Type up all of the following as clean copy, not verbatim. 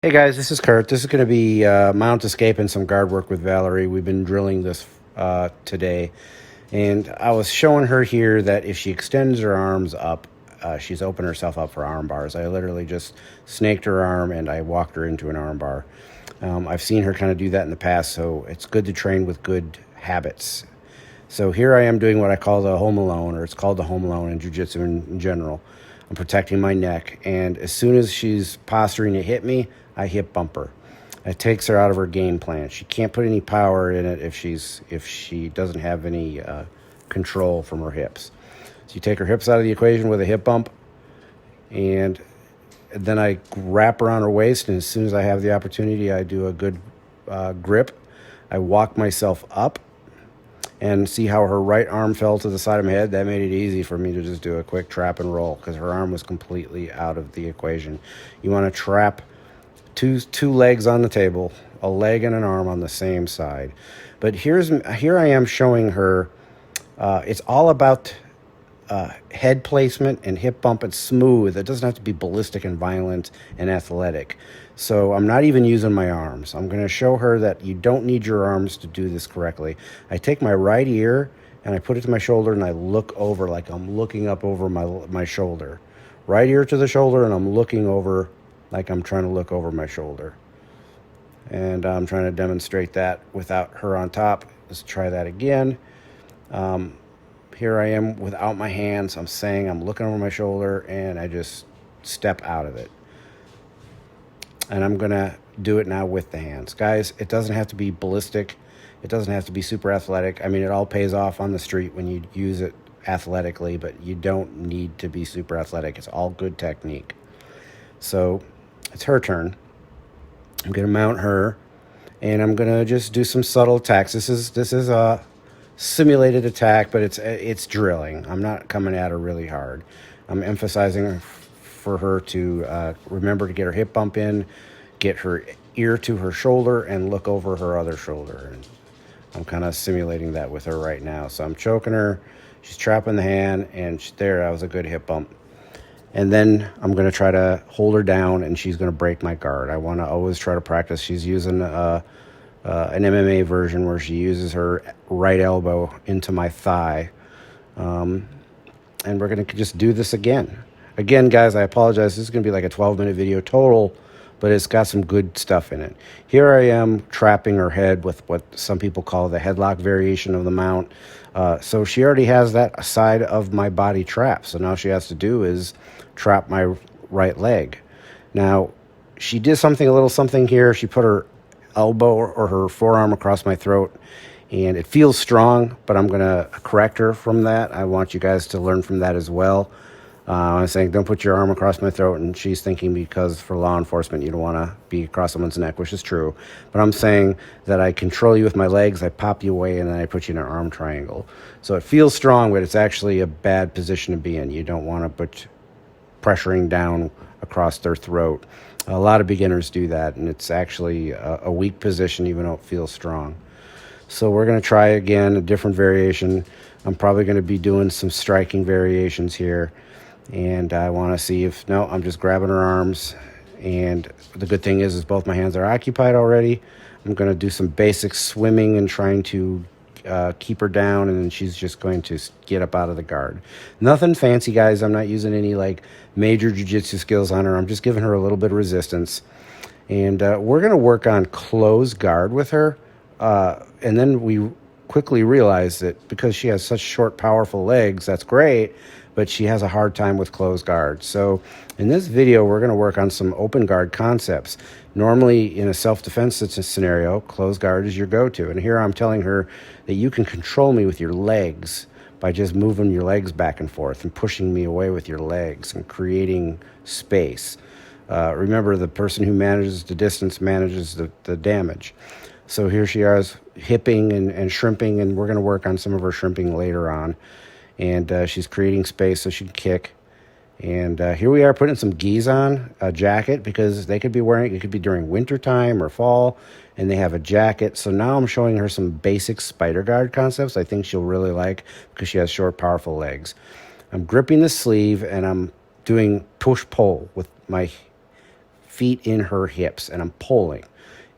Hey guys, this is Kurt. This is going to be mount escape and some guard work with Valerie. We've been drilling this today, and I was showing her here that if she extends her arms up, she's opened herself up for arm bars. I literally just snaked her arm and I walked her into an arm bar. I've seen her kind of do that in the past, so it's good to train with good habits. So here I am doing what I call the home alone, or it's called the home alone in jiu-jitsu in general. I'm protecting my neck, and as soon as she's posturing to hit me, I hip bump her. It takes her out of her game plan. She can't put any power in it if she doesn't have any control from her hips. So you take her hips out of the equation with a hip bump, and then I wrap around her waist, and as soon as I have the opportunity, I do a good grip. I walk myself up, and see how her right arm fell to the side of my head. That made it easy for me to just do a quick trap and roll because her arm was completely out of the equation. You want to trap two legs on the table, a leg and an arm on the same side. But here I am showing her. It's all about head placement and hip bump. It's smooth. It doesn't have to be ballistic and violent and athletic. So I'm not even using my arms. I'm going to show her that you don't need your arms to do this correctly. I take my right ear and I put it to my shoulder and I look over like I'm looking up over my shoulder. Right ear to the shoulder, and I'm looking over like I'm trying to look over my shoulder. And I'm trying to demonstrate that without her on top. Let's try that again. Here I am without my hands. I'm saying I'm looking over my shoulder and I just step out of it. And I'm going to do it now with the hands. Guys, it doesn't have to be ballistic. It doesn't have to be super athletic. I mean, it all pays off on the street when you use it athletically, but you don't need to be super athletic. It's all good technique. So it's her turn. I'm going to mount her, and I'm going to just do some subtle attacks. This is a simulated attack, but it's drilling. I'm not coming at her really hard. I'm emphasizing for her to remember to get her hip bump in, get her ear to her shoulder, and look over her other shoulder. And I'm kind of simulating that with her right now. So I'm choking her. She's trapping the hand, and there, that was a good hip bump. And then I'm going to try to hold her down, and she's going to break my guard. I want to always try to practice. She's using an MMA version where she uses her right elbow into my thigh. And we're going to just do this again. Again, guys, I apologize. This is going to be like a 12-minute video total, but it's got some good stuff in it. Here I am trapping her head with what some people call the headlock variation of the mount. So she already has that side of my body trapped. So now she has to do is trap my right leg. Now, she did something, a little something here. She put her elbow or her forearm across my throat, and it feels strong, but I'm going to correct her from that. I want you guys to learn from that as well. I'm saying don't put your arm across my throat, and she's thinking because for law enforcement you don't want to be across someone's neck, which is true. But I'm saying that I control you with my legs, I pop you away, and then I put you in an arm triangle. So it feels strong, but it's actually a bad position to be in. You don't want to put pressuring down across their throat. A lot of beginners do that, and it's actually a weak position even though it feels strong. So we're going to try again, a different variation. I'm probably going to be doing some striking variations here. And I want to see if, no, I'm just grabbing her arms. And the good thing is both my hands are occupied already. I'm going to do some basic swimming and trying to keep her down. And then she's just going to get up out of the guard. Nothing fancy, guys. I'm not using any like major jiu-jitsu skills on her. I'm just giving her a little bit of resistance. And we're going to work on closed guard with her. And then we quickly realize that because she has such short, powerful legs, that's great, but she has a hard time with closed guard. So in this video, we're going to work on some open guard concepts. Normally, in a self-defense scenario, closed guard is your go-to. And here I'm telling her that you can control me with your legs by just moving your legs back and forth and pushing me away with your legs and creating space. Remember, the person who manages the distance manages the damage. So here she is hipping and shrimping, and we're going to work on some of her shrimping later on. And she's creating space so she can kick. And here we are putting some gis on, a jacket, because they could be wearing, it could be during winter time or fall, and they have a jacket. So now I'm showing her some basic spider guard concepts I think she'll really like because she has short, powerful legs. I'm gripping the sleeve, and I'm doing push-pull with my feet in her hips, and I'm pulling.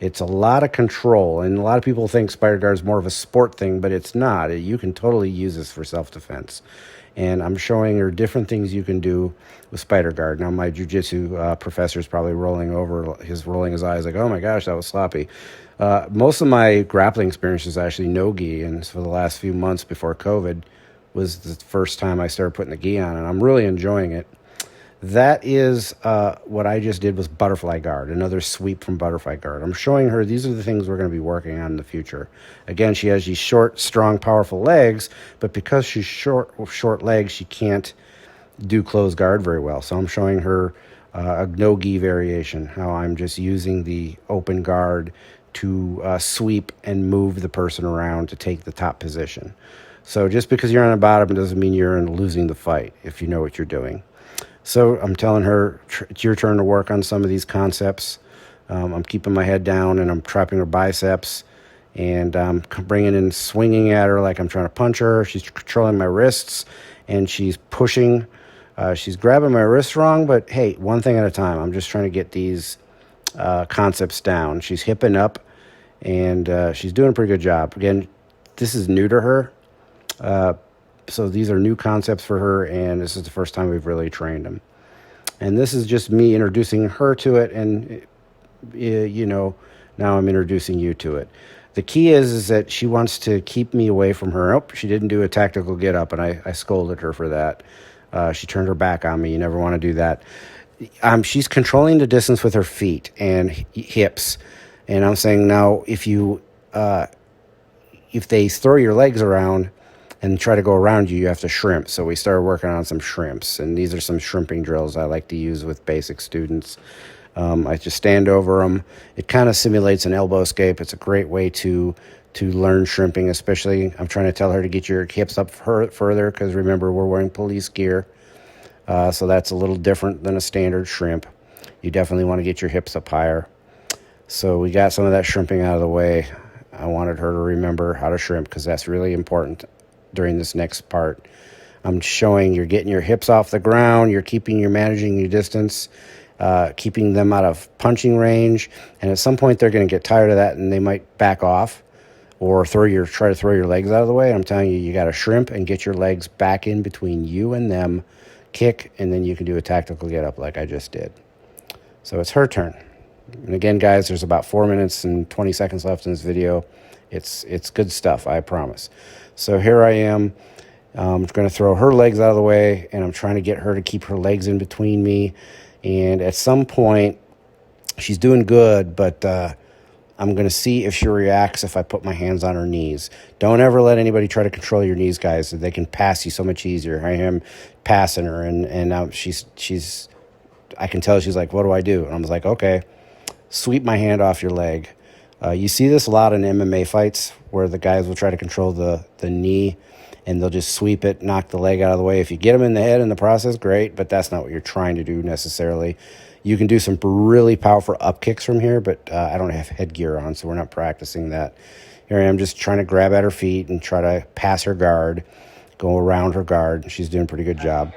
It's a lot of control, and a lot of people think Spider Guard is more of a sport thing, but it's not. You can totally use this for self-defense. And I'm showing her different things you can do with Spider Guard. Now, my jiu-jitsu professor is probably rolling his eyes like, oh my gosh, that was sloppy. Most of my grappling experience is actually no gi, and for the last few months before COVID was the first time I started putting the gi on, and I'm really enjoying it. That is what I just did was Butterfly Guard, another sweep from Butterfly Guard. I'm showing her these are the things we're going to be working on in the future. Again, she has these short, strong, powerful legs, but because she's short legs, she can't do closed guard very well. So I'm showing her a no-gi variation, how I'm just using the open guard to sweep and move the person around to take the top position. So just because you're on the bottom doesn't mean you're losing the fight if you know what you're doing. So I'm telling her, it's your turn to work on some of these concepts. I'm keeping my head down, and I'm trapping her biceps, and I'm bringing in, swinging at her like I'm trying to punch her. She's controlling my wrists, and she's pushing. She's grabbing my wrists wrong, but hey, one thing at a time. I'm just trying to get these concepts down. She's hipping up, and she's doing a pretty good job. Again, this is new to her. So these are new concepts for her, and this is the first time we've really trained them. And this is just me introducing her to it, and now I'm introducing you to it. The key is that she wants to keep me away from her. Oh, she didn't do a tactical get up, and I scolded her for that. She turned her back on me. You never want to do that. She's controlling the distance with her feet and hips, and I'm saying now if they throw your legs around and try to go around you, you have to shrimp. So we started working on some shrimps, and these are some shrimping drills I like to use with basic students. I just stand over them. It kind of simulates an elbow escape. It's a great way to learn shrimping, especially I'm trying to tell her to get your hips up further because remember, we're wearing police gear. So that's a little different than a standard shrimp. You definitely want to get your hips up higher. So we got some of that shrimping out of the way. I wanted her to remember how to shrimp because that's really important during this next part. I'm showing you're getting your hips off the ground, you're managing your distance, keeping them out of punching range, and at some point they're going to get tired of that and they might back off or try to throw your legs out of the way. I'm telling you, you got to shrimp and get your legs back in between you and them, kick, and then you can do a tactical get up like I just did. So it's her turn. And again, guys, there's about 4 minutes and 20 seconds left in this video. It's good stuff, I promise. So here I am. I'm going to throw her legs out of the way, and I'm trying to get her to keep her legs in between me. And at some point, she's doing good, but I'm going to see if she reacts if I put my hands on her knees. Don't ever let anybody try to control your knees, guys. They can pass you so much easier. I am passing her, and now she's. I can tell she's like, what do I do? And I'm like, okay, sweep my hand off your leg. You see this a lot in MMA fights where the guys will try to control the knee and they'll just sweep it, knock the leg out of the way. If you get them in the head in the process, great, but that's not what you're trying to do necessarily. You can do some really powerful up kicks from here, but I don't have headgear on, so we're not practicing that. Here I am just trying to grab at her feet and try to pass her guard, go around her guard. She's doing a pretty good job.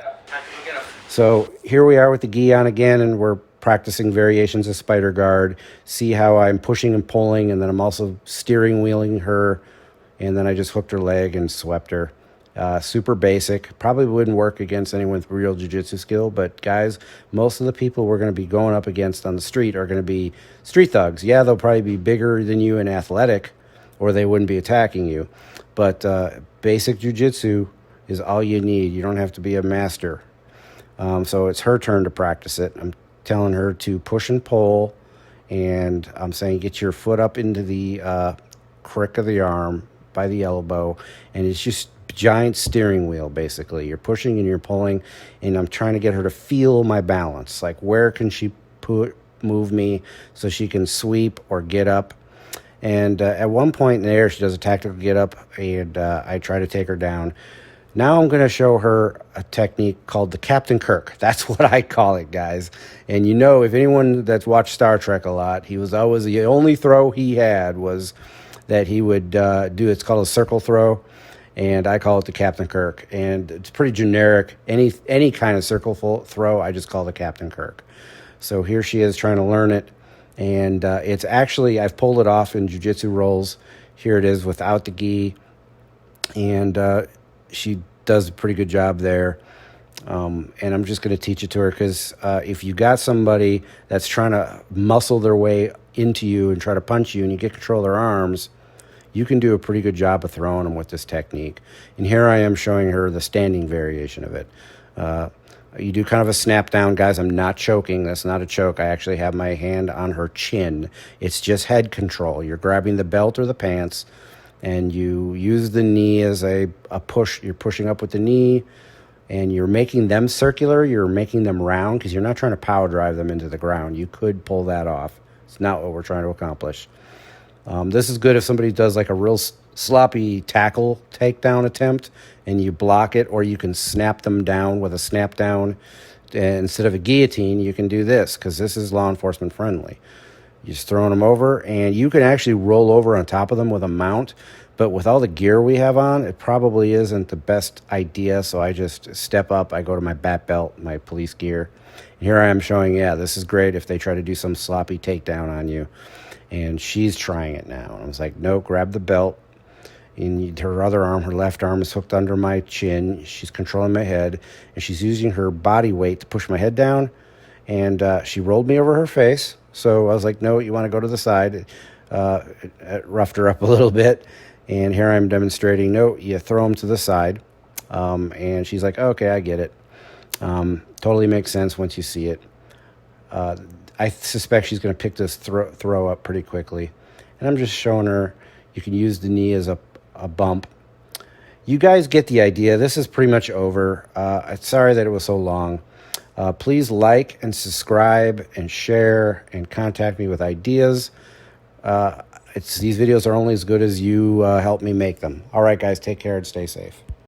So here we are with the gi on again, and we're practicing variations of Spider Guard. See how I'm pushing and pulling, and then I'm also steering wheeling her, and then I just hooked her leg and swept her. Super basic. Probably wouldn't work against anyone with real jiu-jitsu skill, but guys, most of the people we're going to be going up against on the street are going to be street thugs. Yeah, they'll probably be bigger than you and athletic, or they wouldn't be attacking you. But basic jiu-jitsu is all you need. You don't have to be a master. So it's her turn to practice it. I'm telling her to push and pull, and I'm saying get your foot up into the crick of the arm by the elbow, and it's just giant steering wheel basically. You're pushing and you're pulling, and I'm trying to get her to feel my balance. Like where can she move me so she can sweep or get up. And at one point in there, she does a tactical get up, and I try to take her down. Now I'm going to show her a technique called the Captain Kirk. That's what I call it, guys. And you know, if anyone that's watched Star Trek a lot, he was always, the only throw he had was that he would do, it's called a circle throw, and I call it the Captain Kirk. And it's pretty generic. Any kind of circle throw, I just call the Captain Kirk. So here she is trying to learn it. And it's actually, I've pulled it off in jiu-jitsu rolls. Here it is without the gi. And she does a pretty good job there. And I'm just going to teach it to her because if you got somebody that's trying to muscle their way into you and try to punch you and you get control of their arms, you can do a pretty good job of throwing them with this technique. And here I am showing her the standing variation of it. You do kind of a snap down, guys. I'm not choking. That's not a choke. I actually have my hand on her chin. It's just head control. You're grabbing the belt or the pants, and you use the knee as a push. You're pushing up with the knee, and you're making them circular. You're making them round because you're not trying to power drive them into the ground. You could pull that off. It's not what we're trying to accomplish. This is good if somebody does like a real sloppy tackle takedown attempt and you block it, or you can snap them down with a snap down. Instead of a guillotine, you can do this because this is law enforcement friendly. You're just throwing them over, and you can actually roll over on top of them with a mount. But with all the gear we have on, it probably isn't the best idea. So I just step up. I go to my bat belt, my police gear. And here I am showing, yeah, this is great if they try to do some sloppy takedown on you. And she's trying it now. And I was like, no, grab the belt. And her other arm, her left arm, is hooked under my chin. She's controlling my head. And she's using her body weight to push my head down. And she rolled me over her face. So I was like, no, you want to go to the side. It roughed her up a little bit. And here I'm demonstrating, no, you throw them to the side. And she's like, okay, I get it. Totally makes sense once you see it. I suspect she's going to pick this throw up pretty quickly. And I'm just showing her you can use the knee as a bump. You guys get the idea. This is pretty much over. I'm sorry that it was so long. Please like and subscribe and share and contact me with ideas. These videos are only as good as you help me make them. All right, guys, take care and stay safe.